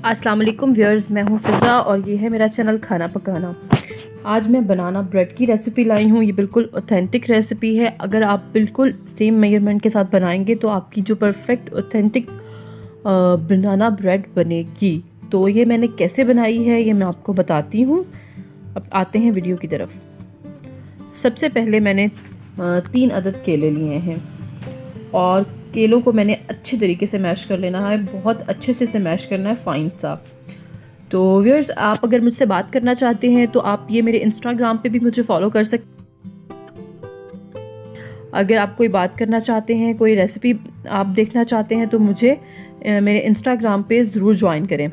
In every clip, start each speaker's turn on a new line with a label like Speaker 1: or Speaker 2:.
Speaker 1: अस्सलाम वालेकुम व्यूअर्स, मैं हूँ फ़िज़ा और ये है मेरा चैनल खाना पकाना। आज मैं बनाना ब्रेड की रेसिपी लाई हूँ। ये बिल्कुल ऑथेंटिक रेसिपी है। अगर आप बिल्कुल सेम मेजरमेंट के साथ बनाएंगे तो आपकी जो परफेक्ट ऑथेंटिक बनाना ब्रेड बनेगी। तो ये मैंने कैसे बनाई है ये मैं आपको बताती हूँ। अब आते हैं वीडियो की तरफ। सबसे पहले मैंने 3 अदद केले लिए हैं और केलों को मैंने अच्छे तरीके से मैश कर लेना है। बहुत अच्छे से मैश करना है, फाइन सा। तो व्यूअर्स, आप अगर मुझसे बात करना चाहते हैं तो आप ये मेरे इंस्टाग्राम पे भी मुझे फॉलो कर सकते हैं। अगर आप कोई बात करना चाहते हैं, कोई रेसिपी आप देखना चाहते हैं तो मुझे मेरे इंस्टाग्राम पे ज़रूर ज्वाइन करें।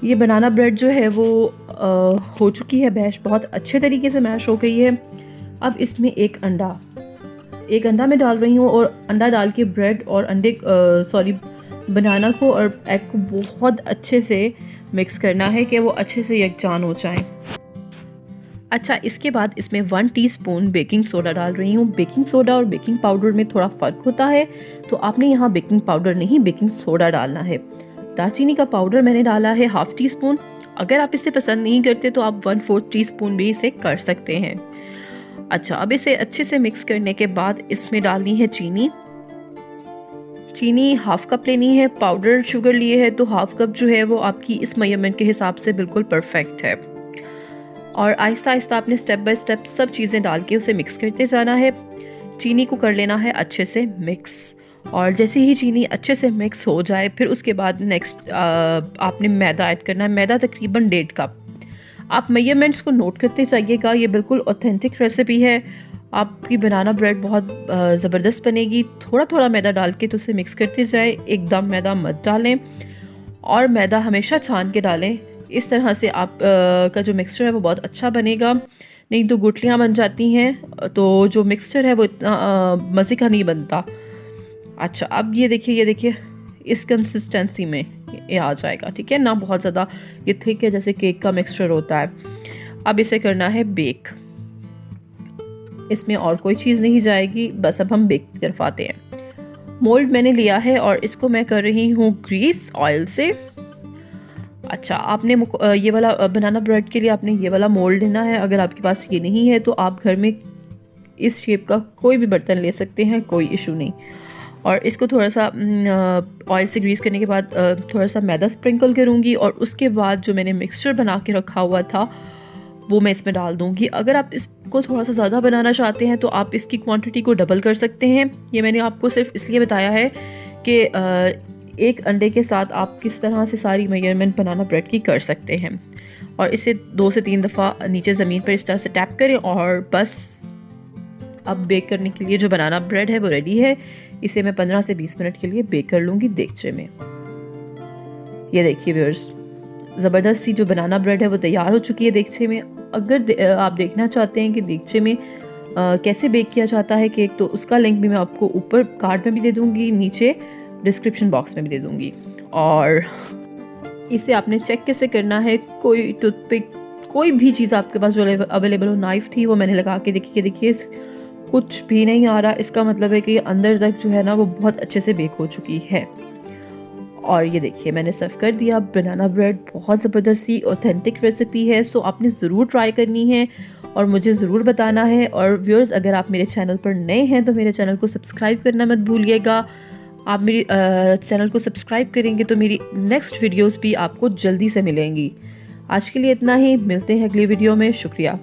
Speaker 1: ये बनाना ब्रेड जो है वो हो चुकी है मैश, बहुत अच्छे तरीके से मैश हो गई है। अब इसमें एक अंडा मैं डाल रही हूँ और अंडा डाल के ब्रेड और बनाना को और एग को बहुत अच्छे से मिक्स करना है कि वो अच्छे से यकजान हो जाए। अच्छा, इसके बाद इसमें 1 टीस्पून बेकिंग सोडा डाल रही हूँ। बेकिंग सोडा और बेकिंग पाउडर में थोड़ा फ़र्क होता है, तो आपने यहाँ बेकिंग पाउडर नहीं बेकिंग सोडा डालना है। दालचीनी का पाउडर मैंने डाला है 1/2 टीस्पून। अगर आप इसे पसंद नहीं करते तो आप 1/4 टीस्पून भी इसे कर सकते हैं। अच्छा, अब इसे अच्छे से मिक्स करने के बाद इसमें डालनी है चीनी 1/2 कप लेनी है। पाउडर शुगर लिए है तो 1/2 कप जो है वो आपकी इस मेजरमेंट के हिसाब से बिल्कुल परफेक्ट है। और आहिस्ता आहिस्ता आपने स्टेप बाय स्टेप सब चीज़ें डाल के उसे मिक्स करते जाना है। चीनी को कर लेना है अच्छे से मिक्स, और जैसे ही चीनी अच्छे से मिक्स हो जाए फिर उसके बाद नेक्स्ट आपने मैदा ऐड करना है। मैदा तकरीबन 1.5 कप। आप मेजरमेंट्स को नोट करते जाइएगा। ये बिल्कुल ऑथेंटिक रेसिपी है। आपकी बनाना ब्रेड बहुत ज़बरदस्त बनेगी। थोड़ा थोड़ा मैदा डाल के तो उसे मिक्स करते जाएं, एकदम मैदा मत डालें और मैदा हमेशा छान के डालें। इस तरह से आप का जो मिक्सचर है वो बहुत अच्छा बनेगा, नहीं तो गुठलियाँ बन जाती हैं तो जो मिक्सचर है वो इतना मज़े का नहीं बनता। अच्छा, अब ये देखिए इस कंसिस्टेंसी में ये आ जाएगा, ठीक है ना। बहुत ज़्यादा ये थिक है, जैसे केक का मिक्सचर होता है। अब इसे करना है बेक। इसमें और कोई चीज़ नहीं जाएगी, बस अब हम बेक की तरफ आते हैं। मोल्ड मैंने लिया है और इसको मैं कर रही हूँ ग्रीस ऑयल से। अच्छा, आपने ये वाला बनाना ब्रेड के लिए आपने ये वाला मोल्ड लेना है। अगर आपके पास ये नहीं है तो आप घर में इस शेप का कोई भी बर्तन ले सकते हैं, कोई इशू नहीं। और इसको थोड़ा सा ऑयल से ग्रीस करने के बाद थोड़ा सा मैदा स्प्रिंकल करूँगी और उसके बाद जो मैंने मिक्सचर बना के रखा हुआ था वो मैं इसमें डाल दूँगी। अगर आप इसको थोड़ा सा ज़्यादा बनाना चाहते हैं तो आप इसकी क्वांटिटी को डबल कर सकते हैं। ये मैंने आपको सिर्फ इसलिए बताया है कि एक अंडे के साथ आप किस तरह से सारी मेजरमेंट बनाना ब्रेड की कर सकते हैं। और इसे 2 से 3 दफ़ा नीचे ज़मीन पर इस तरह से टैप करें और बस अब बेक करने के लिए जो बनाना ब्रेड है वो रेडी है। इसे मैं 15 से 20 मिनट के लिए बेक कर लूँगी देगचे में। ये देखिए व्यूअर्स, ज़बरदस्त सी जो बनाना ब्रेड है वो तैयार हो चुकी है देगचे में। अगर आप देखना चाहते हैं कि देगचे में कैसे बेक किया जाता है केक, तो उसका लिंक भी मैं आपको ऊपर कार्ड में भी दे दूँगी, नीचे डिस्क्रिप्शन बॉक्स में भी दे दूँगी। और इसे आपने चेक कैसे करना है, कोई टूथपिक कोई भी चीज़ आपके पास जो अवेलेबल हो, नाइफ़ थी वो मैंने लगा के देखिए कुछ भी नहीं आ रहा। इसका मतलब है कि अंदर तक जो है ना वो बहुत अच्छे से बेक हो चुकी है। और ये देखिए मैंने सर्व कर दिया बनाना ब्रेड। बहुत ज़बरदस्त सी ऑथेंटिक रेसिपी है, सो आपने ज़रूर ट्राई करनी है और मुझे ज़रूर बताना है। और व्यूअर्स, अगर आप मेरे चैनल पर नए हैं तो मेरे चैनल को सब्सक्राइब करना मत भूलिएगा। आप मेरी चैनल को सब्सक्राइब करेंगे तो मेरी नेक्स्ट वीडियोज़ भी आपको जल्दी से मिलेंगी। आज के लिए इतना ही, मिलते हैं अगली वीडियो में। शुक्रिया।